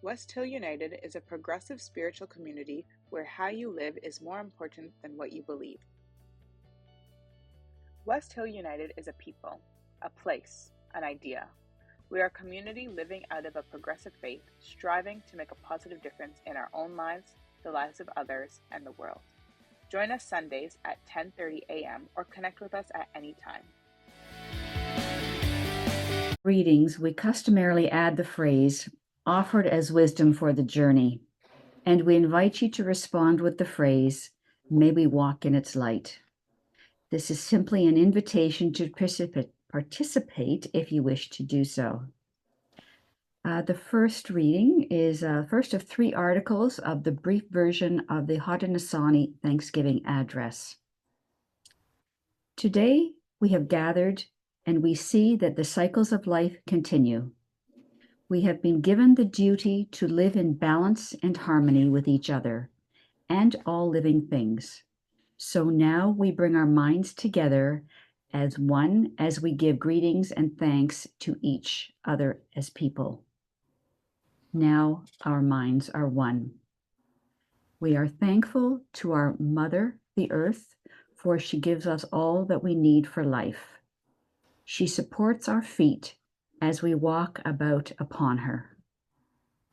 West Hill United is a progressive spiritual community where how you live is more important than what you believe. West Hill United is a people, a place, an idea. We are a community living out of a progressive faith, striving to make a positive difference in our own lives, the lives of others, and the world. Join us Sundays at 10:30 a.m. or connect with us at any time. Readings, we customarily add the phrase, offered as wisdom for the journey, and we invite you to respond with the phrase, may we walk in its light. This is simply an invitation to participate if you wish to do so. The first reading is first of 3 articles of the brief version of the Haudenosaunee Thanksgiving Address. Today, we have gathered and we see that the cycles of life continue. We have been given the duty to live in balance and harmony with each other and all living things. So now we bring our minds together as one as we give greetings and thanks to each other as people. Now our minds are one. We are thankful to our Mother, the Earth, for she gives us all that we need for life. She supports our feet as we walk about upon her.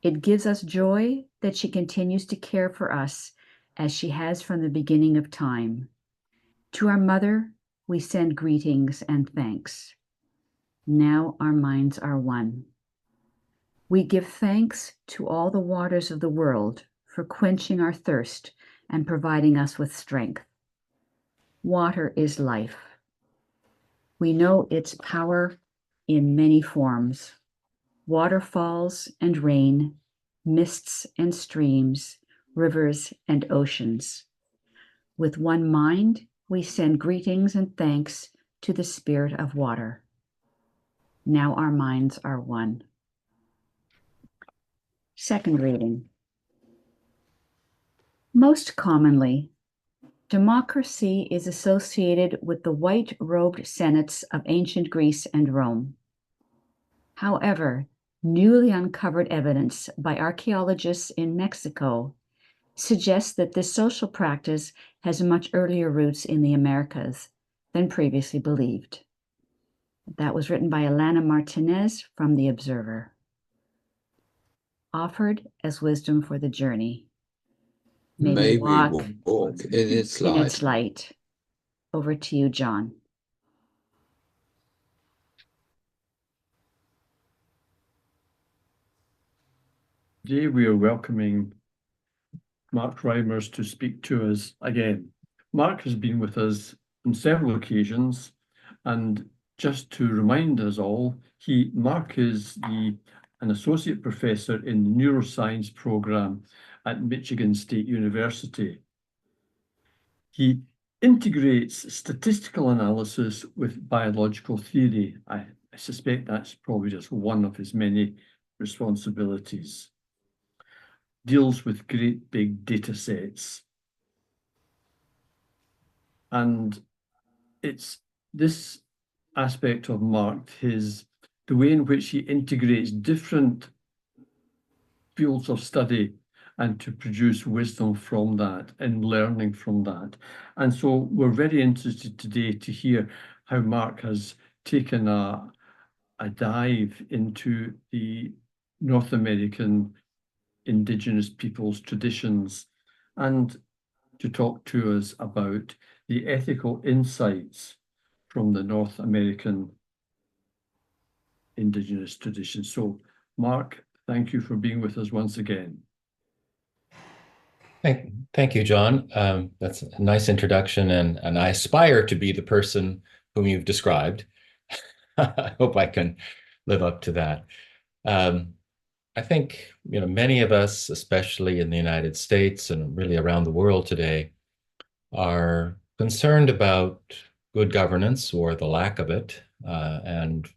It gives us joy that she continues to care for us as she has from the beginning of time. To our Mother, we send greetings and thanks. Now our minds are one. We give thanks to all the waters of the world for quenching our thirst and providing us with strength. Water is life. We know its power in many forms: waterfalls and rain, mists and streams, rivers and oceans. With one mind, we send greetings and thanks to the Spirit of water. Now our minds are one. Second reading. Most commonly, democracy is associated with the white-robed senates of ancient Greece and Rome. However, newly uncovered evidence by archaeologists in Mexico suggests that this social practice has much earlier roots in the Americas than previously believed. That was written by Alana Martinez from The Observer. Offered as wisdom for the journey. May we walk in its light. In its light. Over to you, John. Today we are welcoming Mark Reimers to speak to us again. Mark has been with us on several occasions, and just to remind us all, Mark is an associate professor in the neuroscience program at Michigan State University. He integrates statistical analysis with biological theory. I suspect that's probably just one of his many responsibilities. Deals with great big data sets. And it's this aspect of Mark, the way in which he integrates different fields of study and to produce wisdom from that and learning from that. And so we're very interested today to hear how Mark has taken a dive into the North American Indigenous peoples' traditions and to talk to us about the ethical insights from the North American Indigenous traditions. So, Mark, thank you for being with us once again. Thank you, John. That's a nice introduction, and I aspire to be the person whom you've described. I hope I can live up to that. I think many of us, especially in the United States and really around the world today, are concerned about good governance or the lack of it, and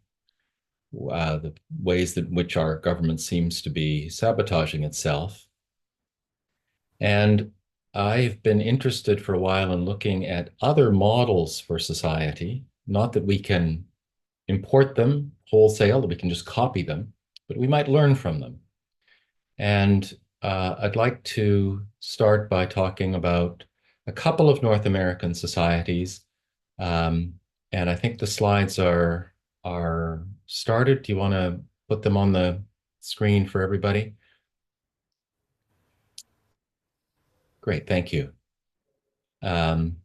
the ways in which our government seems to be sabotaging itself. And I've been interested for a while in looking at other models for society, not that we can import them wholesale, that we can just copy them, but we might learn from them. And I'd like to start by talking about a couple of North American societies. And I think the slides are started. Do you want to put them on the screen for everybody? Great, thank you. And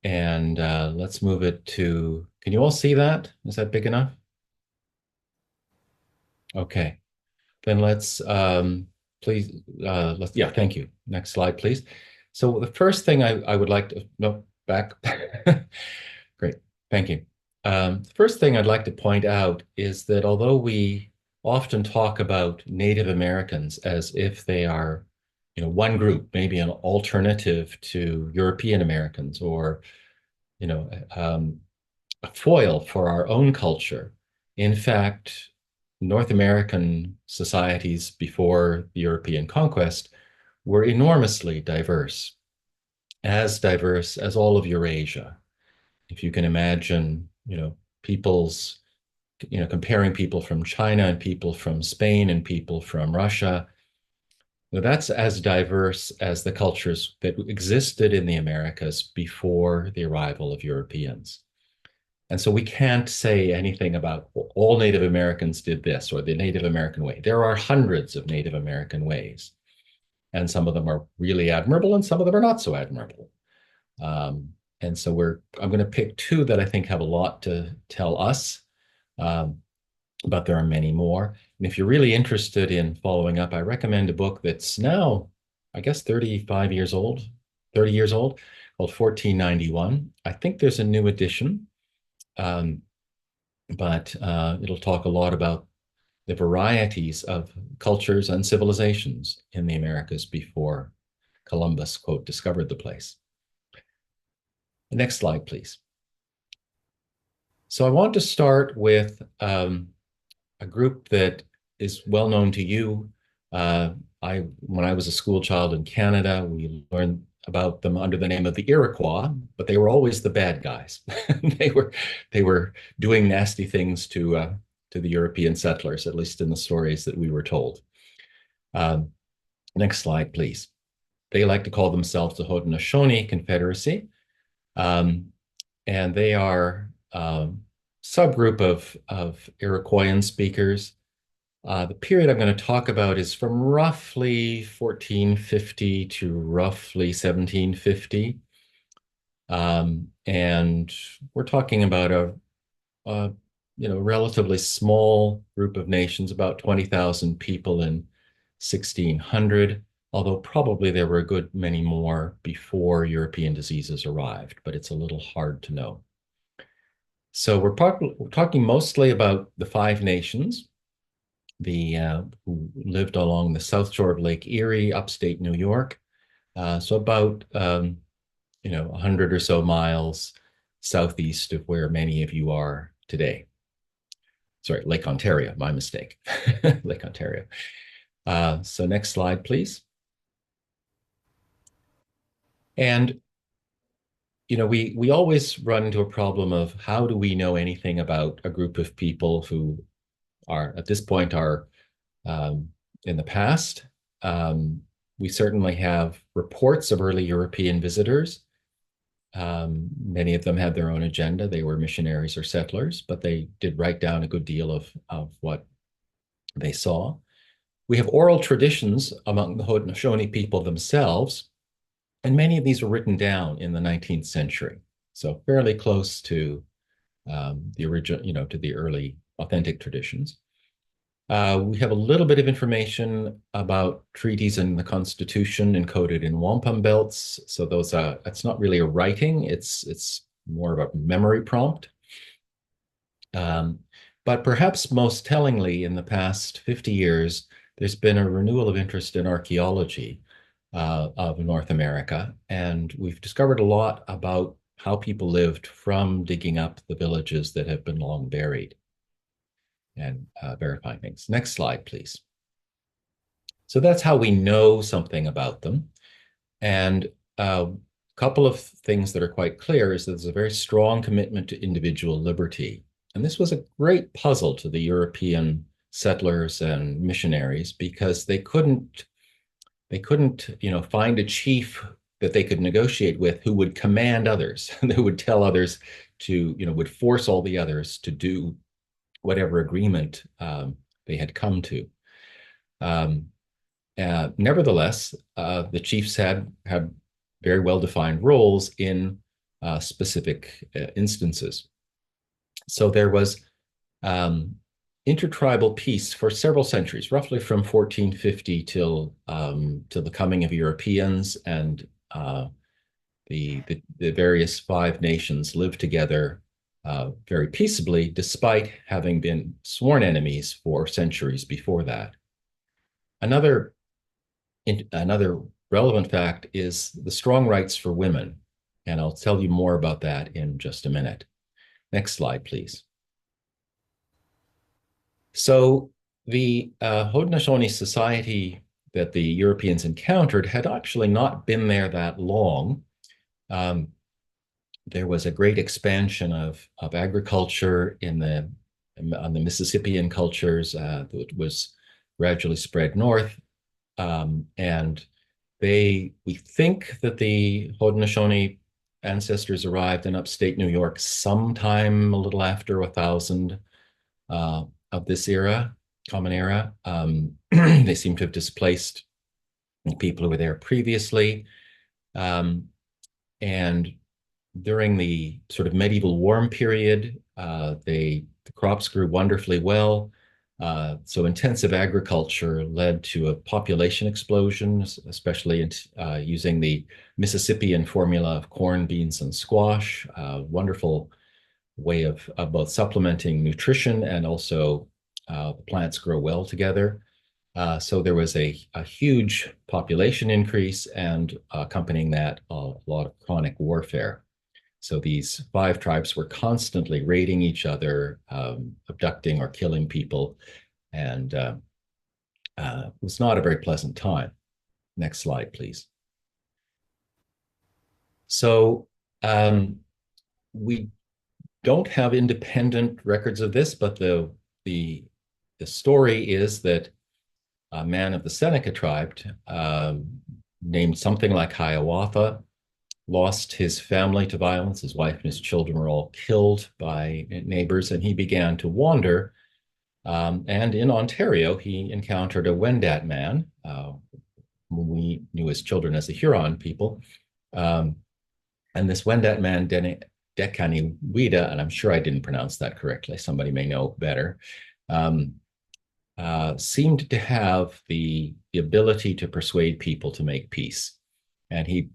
let's move it to, can you all see that? Is that big enough? Okay, then let's please, yeah, thank you. Next slide, please. So the first thing I would like to, no, back. Great, thank you. The first thing I'd like to point out is that although we often talk about Native Americans as if they are, one group, maybe an alternative to European Americans, or, a foil for our own culture. In fact, North American societies before the European conquest were enormously diverse as all of Eurasia. If you can imagine, people's, comparing people from China and people from Spain and people from Russia, that's as diverse as the cultures that existed in the Americas before the arrival of Europeans. And so we can't say anything about all Native Americans did this or the Native American way. There are hundreds of Native American ways, and some of them are really admirable and some of them are not so admirable. And so I'm going to pick two that I think have a lot to tell us, but there are many more. And if you're really interested in following up, I recommend a book that's now, I guess, 30 years old, called 1491. I think there's a new edition, but it'll talk a lot about the varieties of cultures and civilizations in the Americas before Columbus, quote, discovered the place. The next slide, please. So I want to start with a group that is well known to you. When I was a school child in Canada, we learned about them under the name of the Iroquois, but they were always the bad guys. they were doing nasty things to the European settlers, at least in the stories that we were told. Next slide, please. They like to call themselves the Haudenosaunee Confederacy, and they are subgroup of Iroquoian speakers. The period I'm going to talk about is from roughly 1450 to roughly 1750. And we're talking about a relatively small group of nations, about 20,000 people in 1600, although probably there were a good many more before European diseases arrived, but it's a little hard to know. So we're talking mostly about the Five Nations, who lived along the south shore of Lake Erie, upstate New York. So about 100 or so miles southeast of where many of you are today. Sorry, Lake Ontario, my mistake. Lake Ontario. So next slide, please. And we always run into a problem of how do we know anything about a group of people who are, at this point, are in the past. We certainly have reports of early European visitors. Many of them had their own agenda. They were missionaries or settlers, but they did write down a good deal of what they saw. We have oral traditions among the Haudenosaunee people themselves, and many of these were written down in the 19th century. So fairly close to the original, to the early authentic traditions. We have a little bit of information about treaties and the Constitution encoded in wampum belts. So it's not really a writing, it's more of a memory prompt. But perhaps most tellingly, in the past 50 years, there's been a renewal of interest in archaeology of North America. And we've discovered a lot about how people lived from digging up the villages that have been long buried and verifying things. Next slide, please. So that's how we know something about them. And a couple of things that are quite clear is that there's a very strong commitment to individual liberty. And this was a great puzzle to the European settlers and missionaries because they couldn't find a chief that they could negotiate with who would command others, who would tell others to, would force all the others to do whatever agreement they had come to. Nevertheless, the chiefs had very well-defined roles in specific instances. So there was intertribal peace for several centuries, roughly from 1450 till the coming of Europeans, and the various five nations lived together very peaceably, despite having been sworn enemies for centuries before that. Another relevant fact is the strong rights for women, and I'll tell you more about that in just a minute. Next slide, please. So the Haudenosaunee society that the Europeans encountered had actually not been there that long. There was a great expansion of agriculture on the Mississippian cultures that was gradually spread north. And we think that the Haudenosaunee ancestors arrived in upstate New York sometime a little after 1000 of this era, Common Era. They seem to have displaced people who were there previously. And during the sort of medieval warm period, the crops grew wonderfully well. So intensive agriculture led to a population explosion, especially using the Mississippian formula of corn, beans, and squash. Wonderful way of both supplementing nutrition and also the plants grow well together. So there was a huge population increase, and accompanying that, a lot of chronic warfare. So these five tribes were constantly raiding each other, abducting or killing people, and it was not a very pleasant time. Next slide, please. So we don't have independent records of this, but the story is that a man of the Seneca tribe, named something like Hiawatha, lost his family to violence. His wife and his children were all killed by neighbors, and he began to wander. And in Ontario, he encountered a Wendat man, whom we knew as children as the Huron people. And this Wendat man, Dekaniwida, and I'm sure I didn't pronounce that correctly, somebody may know better, seemed to have the ability to persuade people to make peace. And he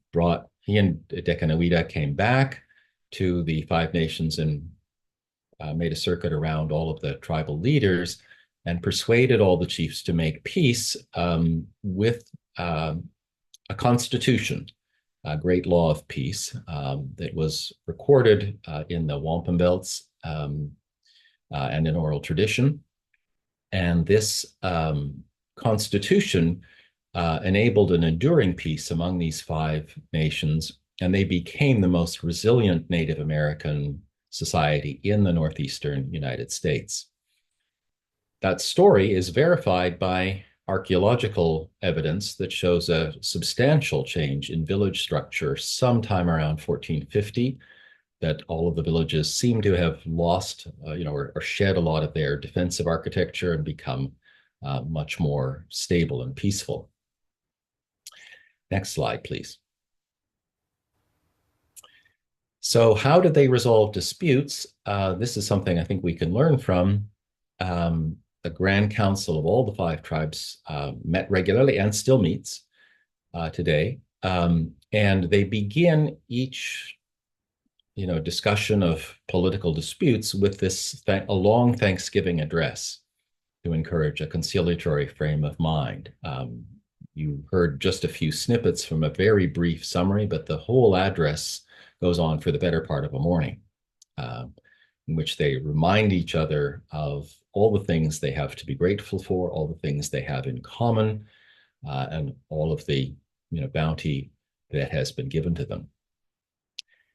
and Dekaniwida came back to the Five Nations and made a circuit around all of the tribal leaders and persuaded all the chiefs to make peace with a constitution, a great law of peace that was recorded in the wampum belts and in oral tradition. And this constitution enabled an enduring peace among these five nations, and they became the most resilient Native American society in the northeastern United States. That story is verified by archaeological evidence that shows a substantial change in village structure sometime around 1450, that all of the villages seem to have lost, or shed a lot of their defensive architecture and become much more stable and peaceful. Next slide, please. So how did they resolve disputes? This is something I think we can learn from. The Grand Council of all the five tribes met regularly and still meets today. And they begin each discussion of political disputes with a long Thanksgiving address to encourage a conciliatory frame of mind. You heard just a few snippets from a very brief summary, but the whole address goes on for the better part of a morning, in which they remind each other of all the things they have to be grateful for, all the things they have in common, and all of the bounty that has been given to them.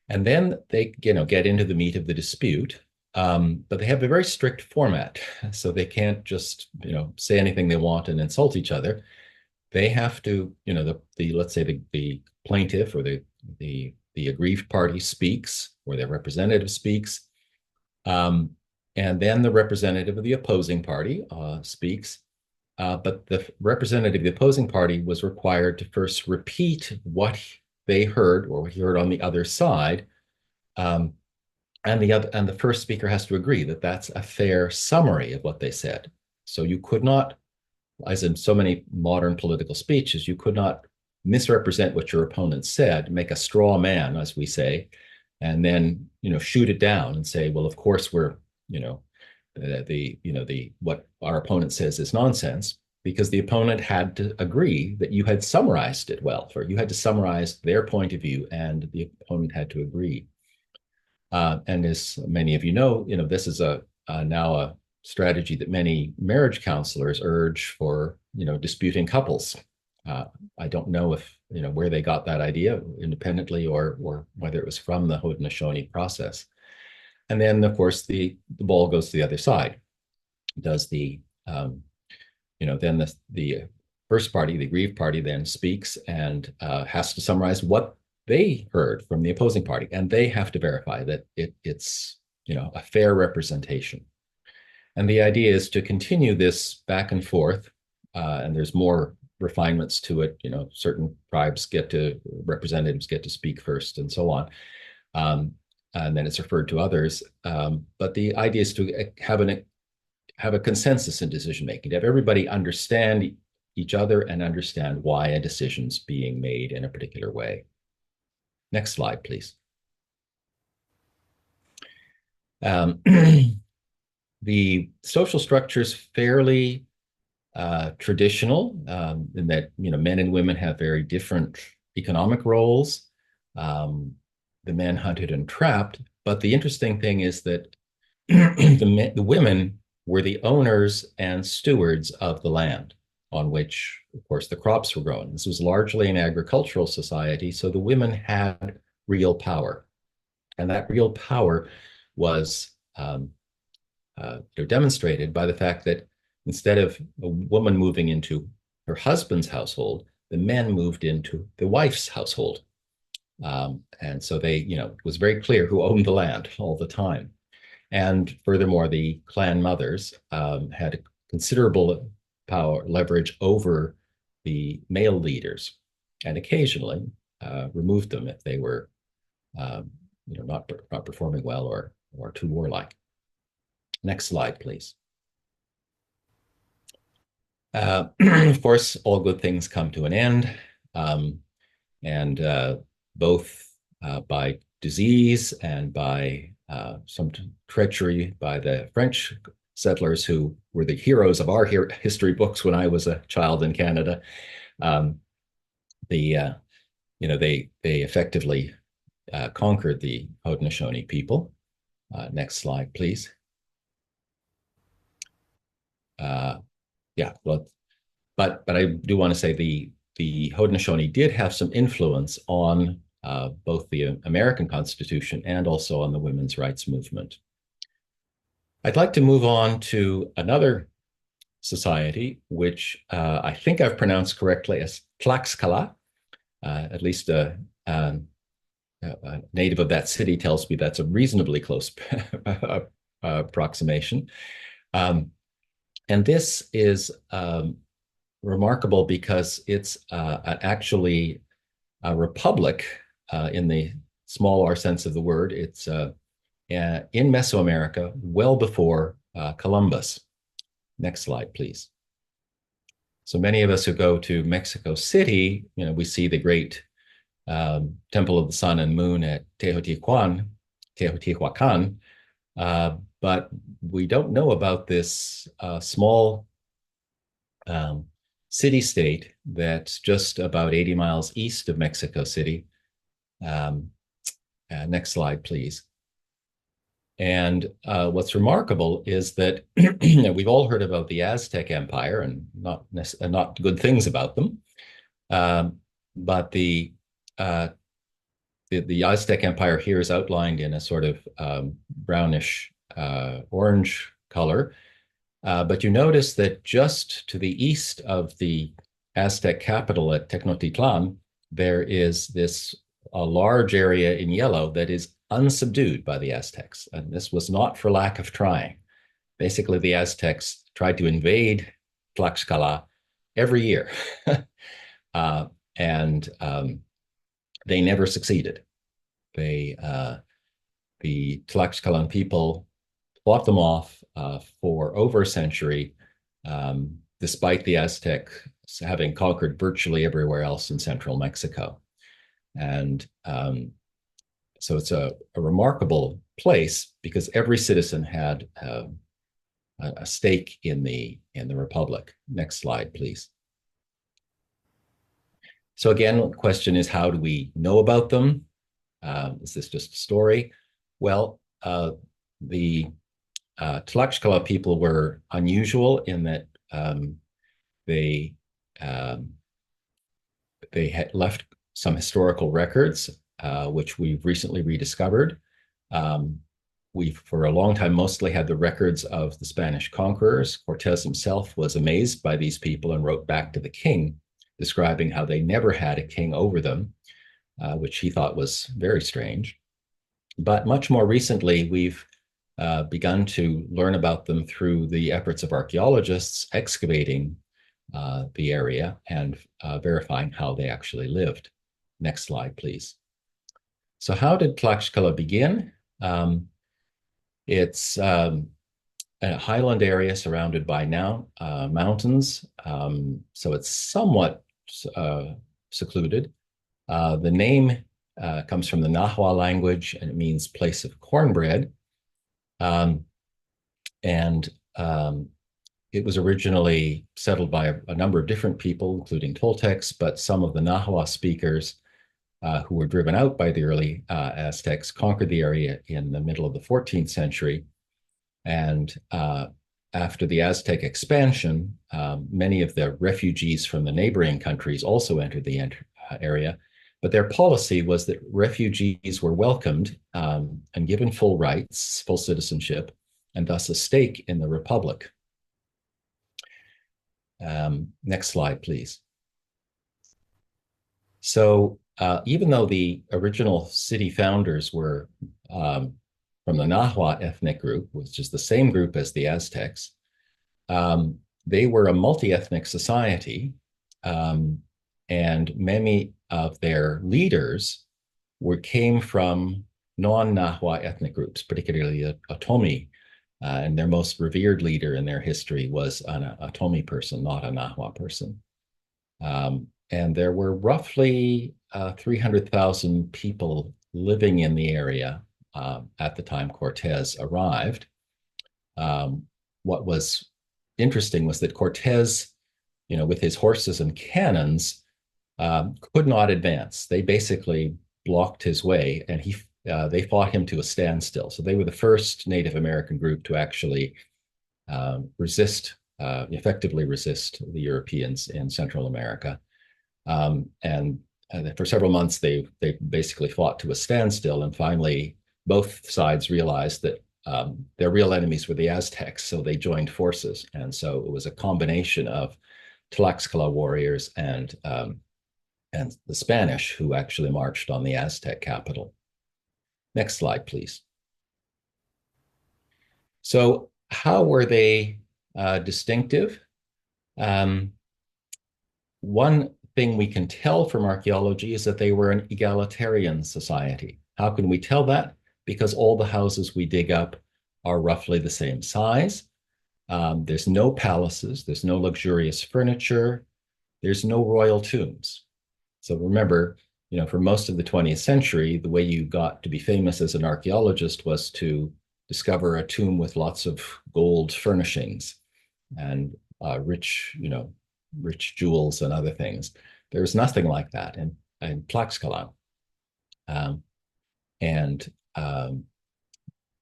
And then they get into the meat of the dispute. but they have a very strict format. So they can't just, say anything they want and insult each other. They have to, let's say the plaintiff or the aggrieved party speaks, or their representative speaks. And then the representative of the opposing party speaks. But the representative of the opposing party was required to first repeat what they heard or what he heard on the other side. And the first speaker has to agree that that's a fair summary of what they said. So you could not, as in so many modern political speeches, you could not misrepresent what your opponent said, make a straw man, as we say, and then shoot it down and say, well, of course we're what our opponent says is nonsense, because the opponent had to agree that you had summarized it well, or you had to summarize their point of view, and the opponent had to agree. And as many of you know, this is now a strategy that many marriage counselors urge for disputing couples. I don't know if where they got that idea independently, or whether it was from the Haudenosaunee process. And then, of course, the ball goes to the other side. Does then the first party, the aggrieved party, then speaks and has to summarize what they heard from the opposing party, and they have to verify that it's a fair representation. And the idea is to continue this back and forth, and there's more refinements to it. Certain tribes representatives get to speak first, and so on. And then it's referred to others. But the idea is to have a consensus in decision making, to have everybody understand each other and understand why a decision's being made in a particular way. Next slide, please. The social structure is fairly traditional, in that men and women have very different economic roles. The men hunted and trapped, but the interesting thing is that the women were the owners and stewards of the land on which, of course, the crops were grown. This was largely an agricultural society, so the women had real power. And that real power was demonstrated by the fact that instead of a woman moving into her husband's household, the men moved into the wife's household. And so it was very clear who owned the land all the time. And furthermore, the clan mothers had considerable power, leverage over the male leaders, and occasionally removed them if they were, not performing well or too warlike. Next slide, please. Of course, all good things come to an end, and both by disease and by some treachery by the French settlers, who were the heroes of our history books when I was a child in Canada. They effectively conquered the Haudenosaunee people. Next slide, please. But I do want to say the Haudenosaunee did have some influence on both the American Constitution and also on the women's rights movement. I'd like to move on to another society, which I think I've pronounced correctly as Tlaxcala. At least a native of that city tells me that's a reasonably close approximation. And this is remarkable because it's actually a republic in the small r sense of the word. It's in Mesoamerica, well before Columbus. Next slide, please. So many of us who go to Mexico City, we see the great Temple of the Sun and Moon at Teotihuacan, but we don't know about this small city-state that's just about 80 miles east of Mexico City. Next slide, please. And what's remarkable is that we've all heard about the Aztec Empire, and not good things about them. But the Aztec Empire here is outlined in a sort of brownish orange color. But you notice that just to the east of the Aztec capital at Tenochtitlan, there is this a large area in yellow that is unsubdued by the Aztecs. And this was not for lack of trying. Basically, the Aztecs tried to invade Tlaxcala every year. and they never succeeded. The Tlaxcalan people fought them off for over a century, despite the Aztecs having conquered virtually everywhere else in central Mexico. And so it's a remarkable place because every citizen had a stake in the republic. Next slide, please. So again, the question is, how do we know about them? Is this just a story? Well, the Tlaxcala people were unusual in that they had left some historical records, which we've recently rediscovered. We've, for a long time, mostly had the records of the Spanish conquerors. Cortez himself was amazed by these people and wrote back to the king, describing how they never had a king over them, which he thought was very strange. But much more recently, we've begun to learn about them through the efforts of archaeologists excavating the area and verifying how they actually lived. Next slide, please. So how did Tlaxcala begin? It's a highland area surrounded by mountains, so it's somewhat secluded. The name comes from the Nahua language, and it means place of cornbread. It was originally settled by a number of different people, including Toltecs, but some of the Nahua speakers who were driven out by the early Aztecs conquered the area in the middle of the 14th century. And after the Aztec expansion, many of the refugees from the neighboring countries also entered the area. But their policy was that refugees were welcomed and given full rights, full citizenship, and thus a stake in the republic. Next slide, please. So even though the original city founders were from the Nahua ethnic group, which is the same group as the Aztecs, they were a multi-ethnic society, and many of their leaders came from non-Nahua ethnic groups, particularly Otomi, and their most revered leader in their history was an Otomi person, not a Nahua person. And there were roughly 300,000 people living in the area at the time Cortez arrived. What was interesting was that Cortez, with his horses and cannons, could not advance. They basically blocked his way, and they fought him to a standstill. So they were the first Native American group to actually effectively resist the Europeans in Central America. And for several months, they basically fought to a standstill. And finally, both sides realized that their real enemies were the Aztecs, so they joined forces. And so it was a combination of Tlaxcala warriors and the Spanish who actually marched on the Aztec capital. Next slide, please. So how were they distinctive? One thing we can tell from archaeology is that they were an egalitarian society. How can we tell that? Because all the houses we dig up are roughly the same size. There's no palaces, there's no luxurious furniture, there's no royal tombs. So remember, for most of the 20th century, the way you got to be famous as an archaeologist was to discover a tomb with lots of gold furnishings and rich jewels and other things. There was nothing like that in Tlaxcala.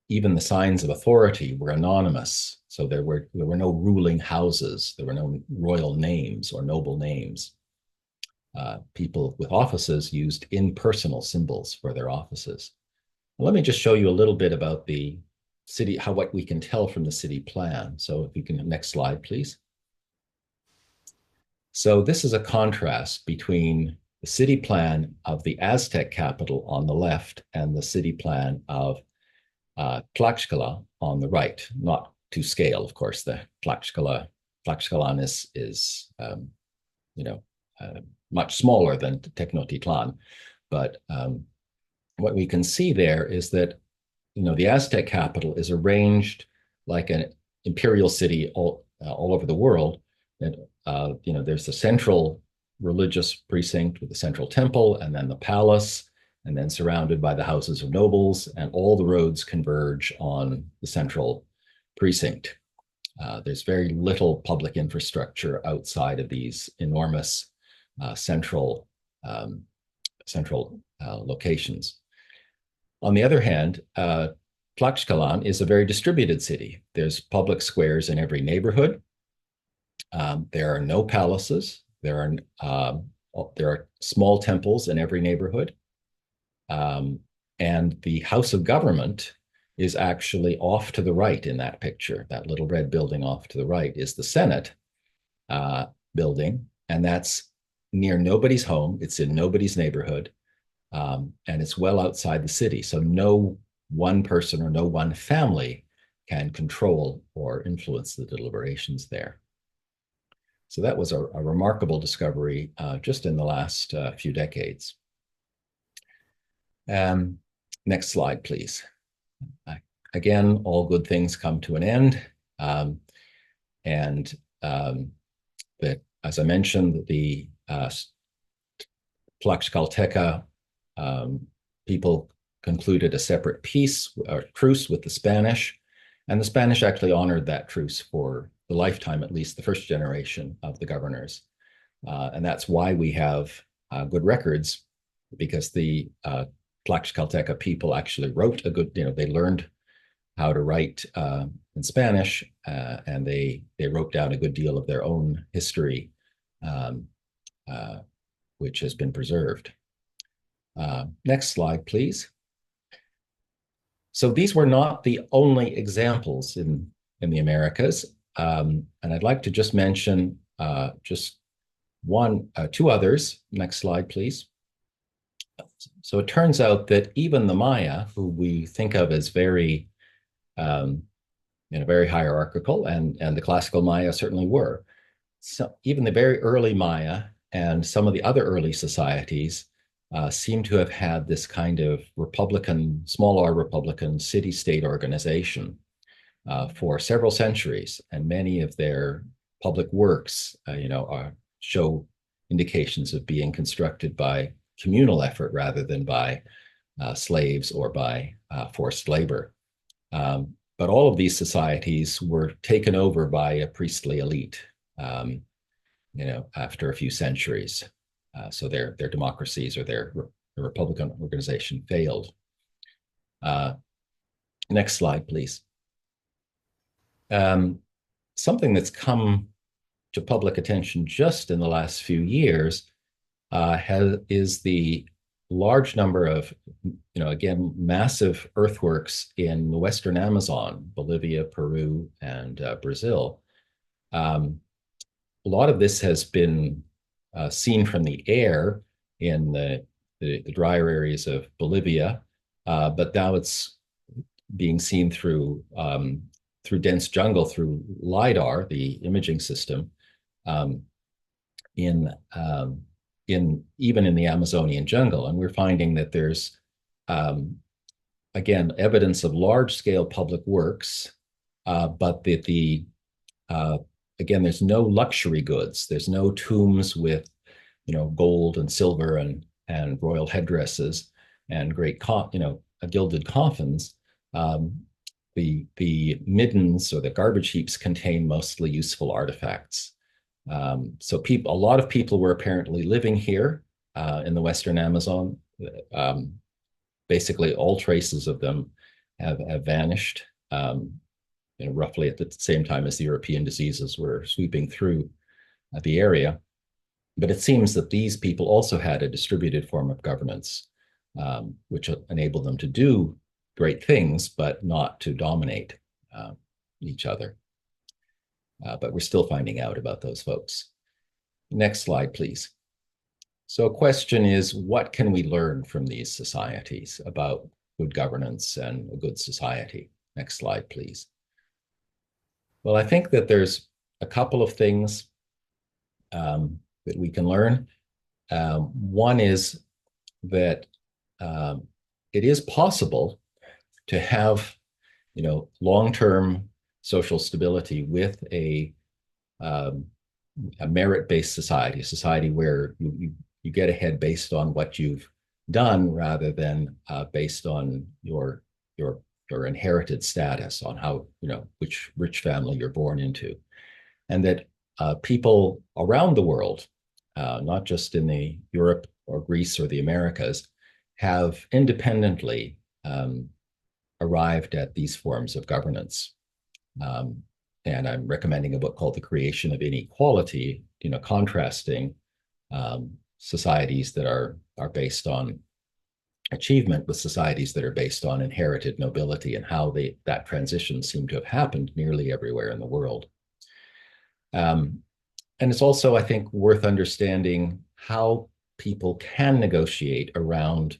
Even the signs of authority were anonymous. So there were no ruling houses. There were no royal names or noble names. People with offices used impersonal symbols for their offices. Let me just show you a little bit about the what we can tell from the city plan. So if you can, next slide, please. So this is a contrast between the city plan of the Aztec capital on the left and the city plan of Tlaxcala on the right, not to scale, of course. The Tlaxcalan is much smaller than Tecnotitlan, but what we can see there is that the Aztec capital is arranged like an imperial city all over the world. And there's the central religious precinct with the central temple, and then the palace, and then surrounded by the houses of nobles, and all the roads converge on the central precinct. There's very little public infrastructure outside of these enormous central locations. On the other hand, Tlaxcalan is a very distributed city. There's public squares in every neighborhood. There are no palaces. There are small temples in every neighborhood. And the House of Government is actually off to the right in that picture. That little red building off to the right is the Senate building, and that's near nobody's home. It's in nobody's neighborhood, and it's well outside the city. So no one person or no one family can control or influence the deliberations there. So that was a remarkable discovery just in the last few decades. Next slide, please. Again, all good things come to an end. That, as I mentioned, the Tlaxcalteca people concluded a separate peace or truce with the Spanish, and the Spanish actually honored that truce for the lifetime, at least the first generation of the governors. And that's why we have good records, because the Tlaxcalteca people actually wrote they learned how to write in Spanish, and they wrote down a good deal of their own history, which has been preserved. Next slide, please. So these were not the only examples in the Americas. And I'd like to just mention two others. Next slide, please. So it turns out that even the Maya, who we think of as very hierarchical, and the classical Maya certainly were. So even the very early Maya and some of the other early societies seem to have had this kind of small R republican city-state organization for several centuries, and many of their public works, show indications of being constructed by communal effort rather than by slaves or by forced labor. But all of these societies were taken over by a priestly elite, after a few centuries. So their democracies or their republican organization failed. Next slide, please. Something that's come to public attention just in the last few years is the large number of, again, massive earthworks in the Western Amazon, Bolivia, Peru, and Brazil. A lot of this has been seen from the air in the drier areas of Bolivia, but now it's being seen through dense jungle, through LiDAR, the imaging system, even in the Amazonian jungle. And we're finding that there's, again, evidence of large-scale public works, but that again, there's no luxury goods. There's no tombs with, gold and silver and royal headdresses and great, gilded coffins. The middens or the garbage heaps contain mostly useful artifacts. So a lot of people were apparently living here in the Western Amazon. Basically, all traces of them have vanished, roughly at the same time as the European diseases were sweeping through the area. But it seems that these people also had a distributed form of governance, which enabled them to do great things, but not to dominate each other. But we're still finding out about those folks. Next slide, please. So a question is, what can we learn from these societies about good governance and a good society? Next slide, please. Well, I think that there's a couple of things that we can learn. One is that it is possible to have, long-term social stability with a merit-based society, a society where you get ahead based on what you've done rather than based on your inherited status, on how, which rich family you're born into. And that people around the world, not just in the Europe or Greece or the Americas, have independently arrived at these forms of governance. And I'm recommending a book called The Creation of Inequality, contrasting societies that are based on achievement with societies that are based on inherited nobility, and how that transition seemed to have happened nearly everywhere in the world. And it's also, I think, worth understanding how people can negotiate around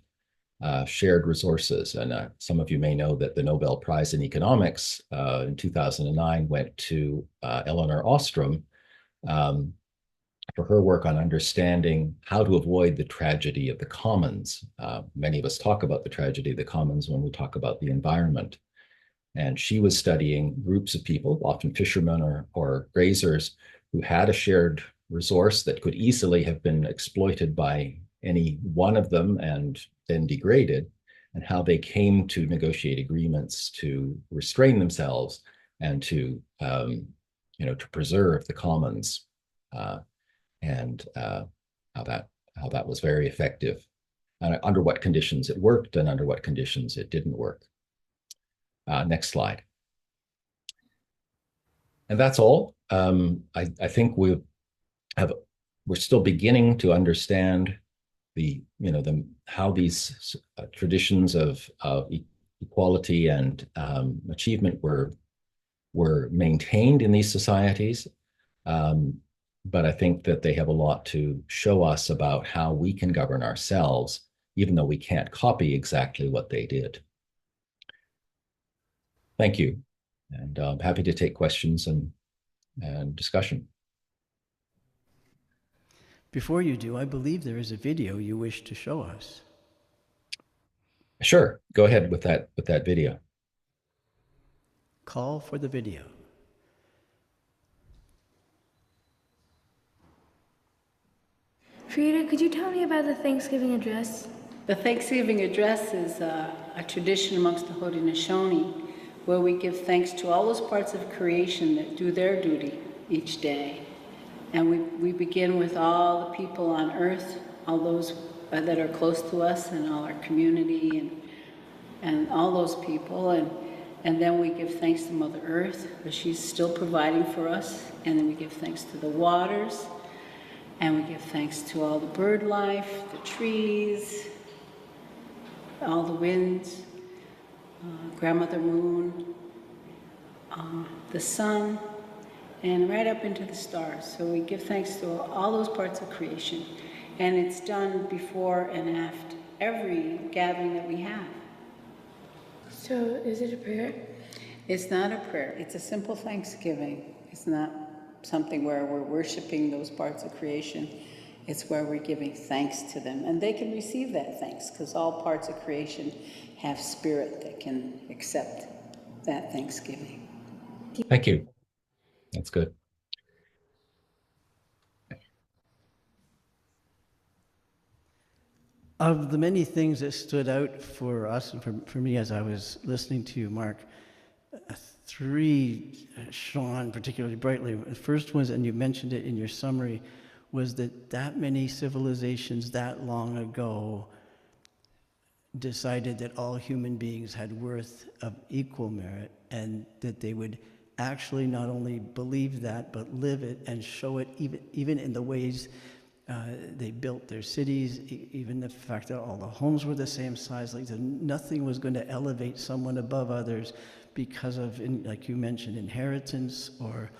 shared resources. And some of you may know that the Nobel Prize in Economics in 2009 went to Elinor Ostrom for her work on understanding how to avoid the tragedy of the commons. Many of us talk about the tragedy of the commons when we talk about the environment. And she was studying groups of people, often fishermen or grazers, who had a shared resource that could easily have been exploited by any one of them and then degraded, and how they came to negotiate agreements to restrain themselves and to preserve the commons, and how that was very effective, and under what conditions it worked and under what conditions it didn't work. Next slide. And that's all. I think we're still beginning to understand how these traditions of equality and achievement were maintained in these societies. But I think that they have a lot to show us about how we can govern ourselves, even though we can't copy exactly what they did. Thank you. And I'm happy to take questions and discussion. Before you do, I believe there is a video you wish to show us. Sure, go ahead with that video. Call for the video. Frida, could you tell me about the Thanksgiving Address? The Thanksgiving Address is a tradition amongst the Haudenosaunee, where we give thanks to all those parts of creation that do their duty each day. And we begin with all the people on earth, all those that are close to us, and all our community, and all those people. And then we give thanks to Mother Earth, because she's still providing for us. And then we give thanks to the waters. And we give thanks to all the bird life, the trees, all the winds, Grandmother Moon, the sun, and right up into the stars. So we give thanks to all those parts of creation. And it's done before and after every gathering that we have. So is it a prayer? It's not a prayer. It's a simple thanksgiving. It's not something where we're worshiping those parts of creation. It's where we're giving thanks to them. And they can receive that thanks, because all parts of creation have spirit that can accept that thanksgiving. Thank you. That's good. Of the many things that stood out for us and for me as I was listening to you, Mark, three shone particularly brightly. The first was, and you mentioned it in your summary, was that many civilizations that long ago decided that all human beings had worth of equal merit, and that they would actually not only believe that, but live it and show it even in the ways They built their cities, even the fact that all the homes were the same size, like nothing was going to elevate someone above others because of, like you mentioned, inheritance or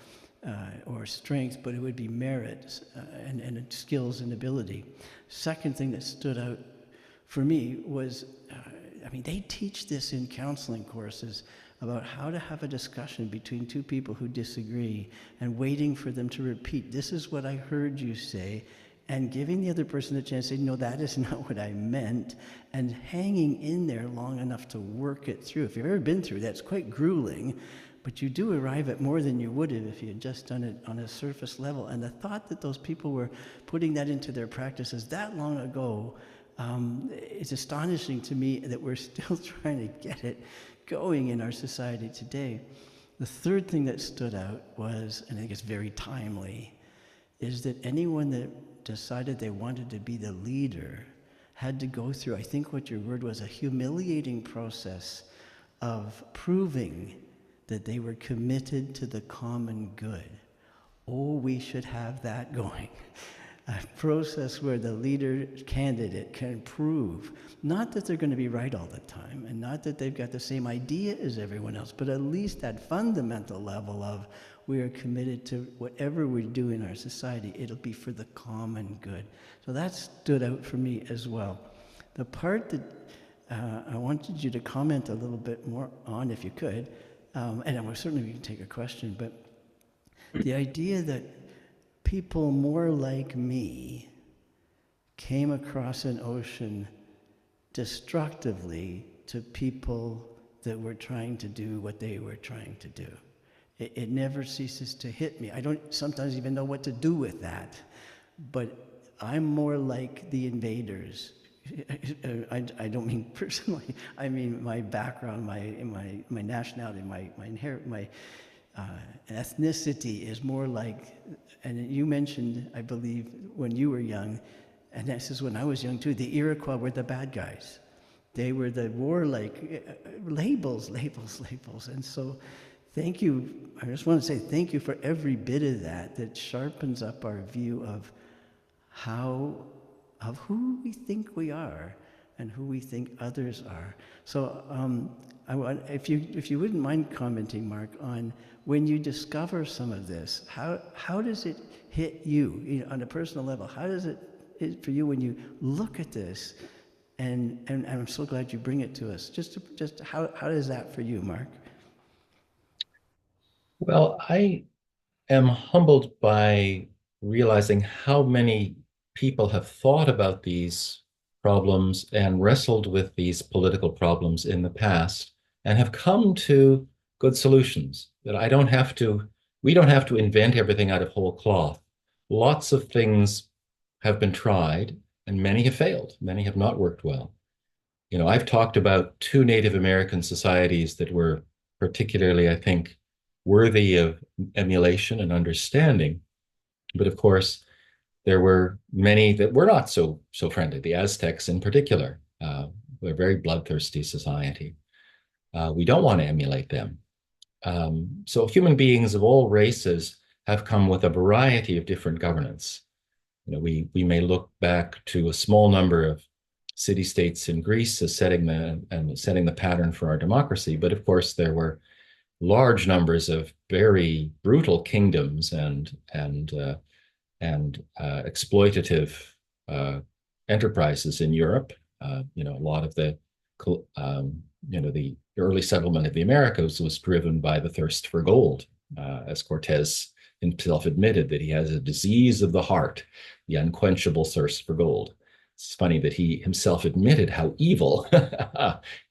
strength, but it would be merit and skills and ability. Second thing that stood out for me was, they teach this in counseling courses about how to have a discussion between two people who disagree and waiting for them to repeat, this is what I heard you say, and giving the other person a chance to say, no, that is not what I meant, and hanging in there long enough to work it through. If you've ever been through that, it's quite grueling, but you do arrive at more than you would have if you had just done it on a surface level. And the thought that those people were putting that into their practices that long ago, it's astonishing to me that we're still trying to get it going in our society today. The third thing that stood out was, and I think it's very timely, is that anyone that decided they wanted to be the leader had to go through, I think what your word was, a humiliating process of proving that they were committed to the common good. Oh, we should have that going. A process where the leader candidate can prove, not that they're going to be right all the time, and not that they've got the same idea as everyone else, but at least that fundamental level of we are committed to whatever we do in our society, it'll be for the common good. So that stood out for me as well. The part that I wanted you to comment a little bit more on, if you could, and certainly we can take a question, but the idea that people more like me came across an ocean destructively to people that were trying to do what they were trying to do. It never ceases to hit me. I don't sometimes even know what to do with that, but I'm more like the invaders. I don't mean personally. I mean my background, my nationality, my ethnicity is more like. And you mentioned, I believe, when you were young, and this is when I was young too, the Iroquois were the bad guys. They were the warlike labels. And so thank you. I just want to say thank you for every bit of that sharpens up our view of who we think we are and who we think others are. So if you wouldn't mind commenting, Mark, on when you discover some of this, how does it hit you, on a personal level? How does it hit for you when you look at this? And I'm so glad you bring it to us. Just how is that for you, Mark? Well, I am humbled by realizing how many people have thought about these problems and wrestled with these political problems in the past and have come to good solutions. That we don't have to invent everything out of whole cloth. Lots of things have been tried and many have failed. Many have not worked well. I've talked about two Native American societies that were particularly, I think, worthy of emulation and understanding. But of course, there were many that were not so friendly, the Aztecs in particular. They're a very bloodthirsty society. We don't want to emulate them. So human beings of all races have come with a variety of different governance. We may look back to a small number of city-states in Greece as setting the pattern for our democracy, but of course there were large numbers of very brutal kingdoms and exploitative enterprises in Europe. A lot of the early settlement of the Americas was driven by the thirst for gold, as Cortez himself admitted that he has a disease of the heart, the unquenchable thirst for gold. It's funny that he himself admitted how evil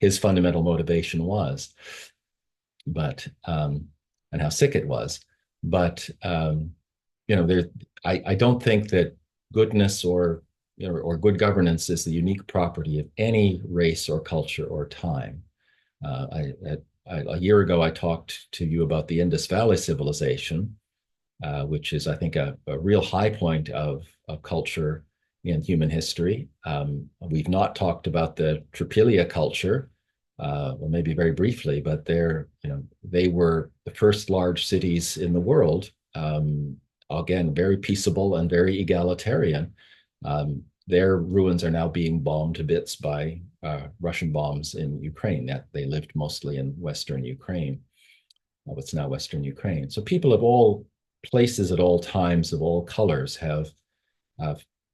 his fundamental motivation was, but and how sick it was. But I don't think that goodness or good governance is the unique property of any race or culture or time. A year ago, I talked to you about the Indus Valley civilization, which is, I think, a real high point of culture in human history. We've not talked about the Tripilia culture, or maybe very briefly, but they were the first large cities in the world. Again, very peaceable and very egalitarian. Their ruins are now being bombed to bits by Russian bombs in Ukraine. That they lived mostly in Western Ukraine, what's now Western Ukraine. So people of all places at all times, of all colors, have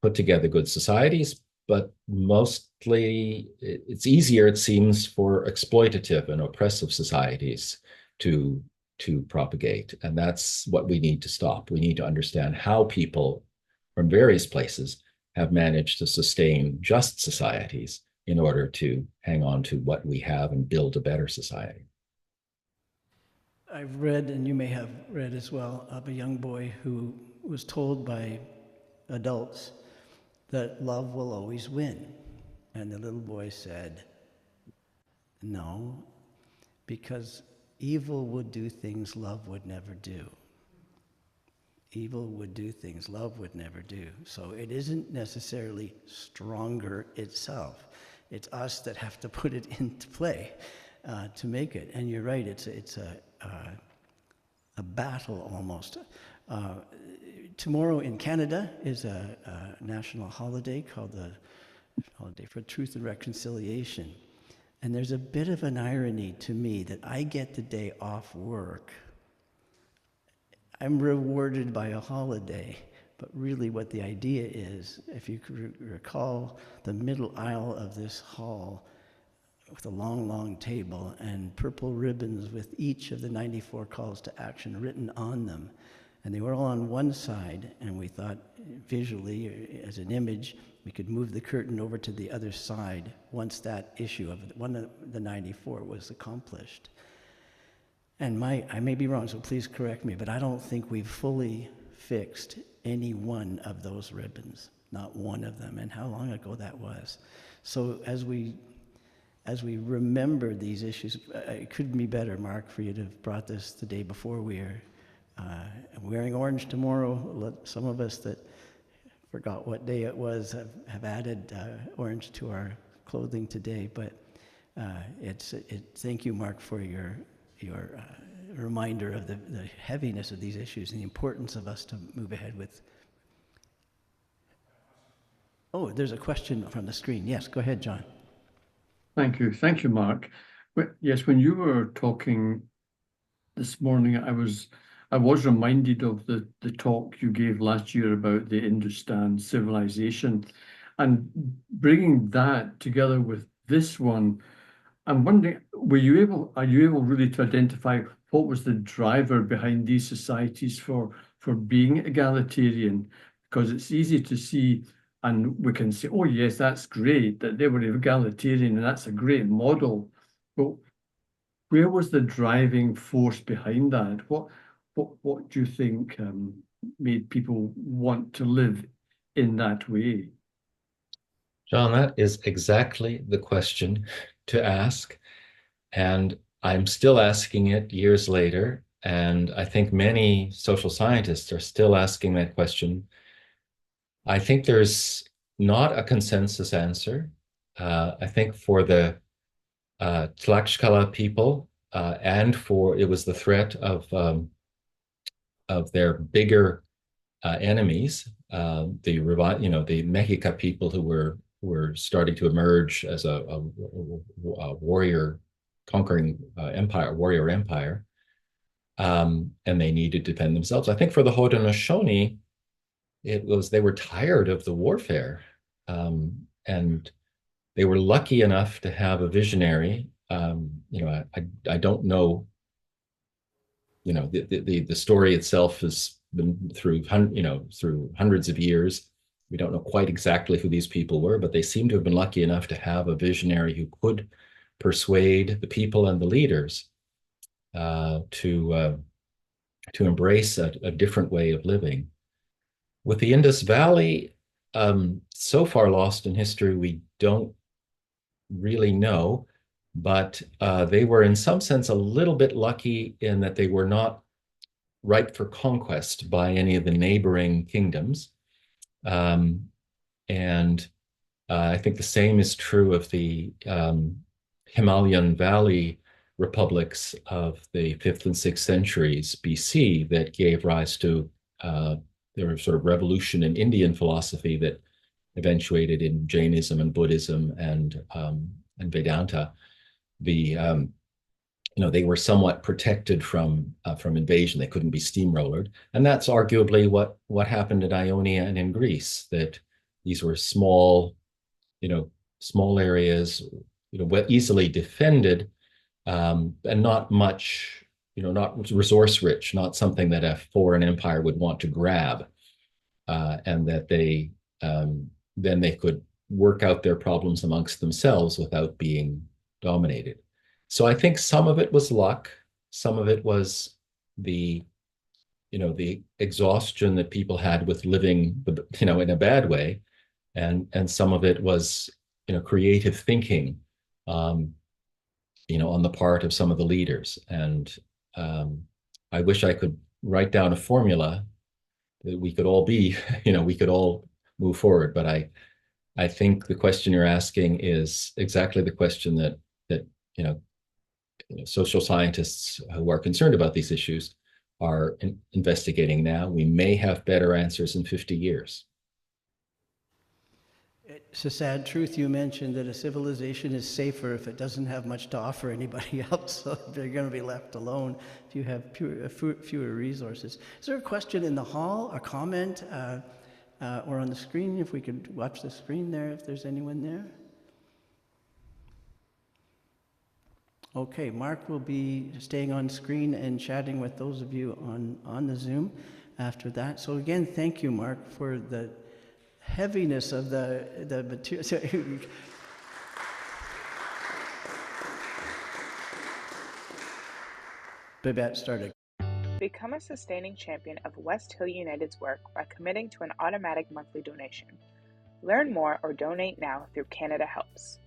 put together good societies, but mostly it's easier, it seems, for exploitative and oppressive societies to propagate. And that's what we need to stop. We need to understand how people from various places have managed to sustain just societies in order to hang on to what we have and build a better society. I've read, and you may have read as well, of a young boy who was told by adults that love will always win. And the little boy said, no, because evil would do things love would never do. Evil would do things love would never do. So it isn't necessarily stronger itself. It's us that have to put it into play to make it. And you're right, it's a battle almost. Tomorrow in Canada is a national holiday called the Holiday for Truth and Reconciliation. And there's a bit of an irony to me that I get the day off work. I'm rewarded by a holiday, but really what the idea is, if you could recall the middle aisle of this hall with a long, long table and purple ribbons with each of the 94 calls to action written on them. And they were all on one side, and we thought visually, as an image, we could move the curtain over to the other side once that issue of one of the 94 was accomplished. And I may be wrong, so please correct me, but I don't think we've fully fixed any one of those ribbons, not one of them, and how long ago that was. So as we remember these issues, it couldn't be better, Mark, for you to have brought this the day before. We are wearing orange tomorrow. Some of us that forgot what day it was have added orange to our clothing today. But thank you, Mark, for your reminder of the heaviness of these issues and the importance of us to move ahead with. Oh, there's a question from the screen. Yes, go ahead, John. Thank you, Mark. Yes, when you were talking this morning, I was reminded of the talk you gave last year about the Hindustan civilization, and bringing that together with this one. I'm wondering, are you able really to identify what was the driver behind these societies for being egalitarian? Because it's easy to see, and we can say, oh yes, that's great that they were egalitarian and that's a great model. But where was the driving force behind that? What do you think made people want to live in that way? John, that is exactly the question to ask. And I'm still asking it years later. And I think many social scientists are still asking that question. I think there's not a consensus answer. I think for the Tlaxcala people, and it was the threat of their bigger enemies, the Mexica people who were starting to emerge as a warrior conquering warrior empire, and they needed to defend themselves. I think for the Haudenosaunee, they were tired of the warfare, and they were lucky enough to have a visionary. I don't know. The story itself has been through hundreds of years. We don't know quite exactly who these people were, but they seem to have been lucky enough to have a visionary who could persuade the people and the leaders to embrace a different way of living. With the Indus Valley, so far lost in history, we don't really know, but they were in some sense a little bit lucky in that they were not ripe for conquest by any of the neighboring kingdoms. And I think the same is true of the Himalayan Valley republics of the 5th and 6th centuries BC that gave rise to their sort of revolution in Indian philosophy that eventuated in Jainism and Buddhism and Vedanta, they were somewhat protected from invasion. They couldn't be steamrollered, and that's arguably what happened in Ionia and in Greece. That these were small areas, easily defended, and not much, not resource rich, not something that a foreign empire would want to grab, and that then they could work out their problems amongst themselves without being dominated. So I think some of it was luck, some of it was the exhaustion that people had with living, in a bad way, and some of it was, creative thinking, on the part of some of the leaders. And I wish I could write down a formula that we could all be, we could all move forward. But I think the question you're asking is exactly the question that social scientists who are concerned about these issues are investigating now. We may have better answers in 50 years. It's a sad truth. You mentioned that a civilization is safer if it doesn't have much to offer anybody else. So they're going to be left alone if you have fewer resources. Is there a question in the hall, a comment, or on the screen? If we could watch the screen there, if there's anyone there. Okay, Mark will be staying on screen and chatting with those of you on the Zoom after that. So again, thank you, Mark, for the heaviness of the material. Babette started. Become a sustaining champion of West Hill United's work by committing to an automatic monthly donation. Learn more or donate now through Canada Helps.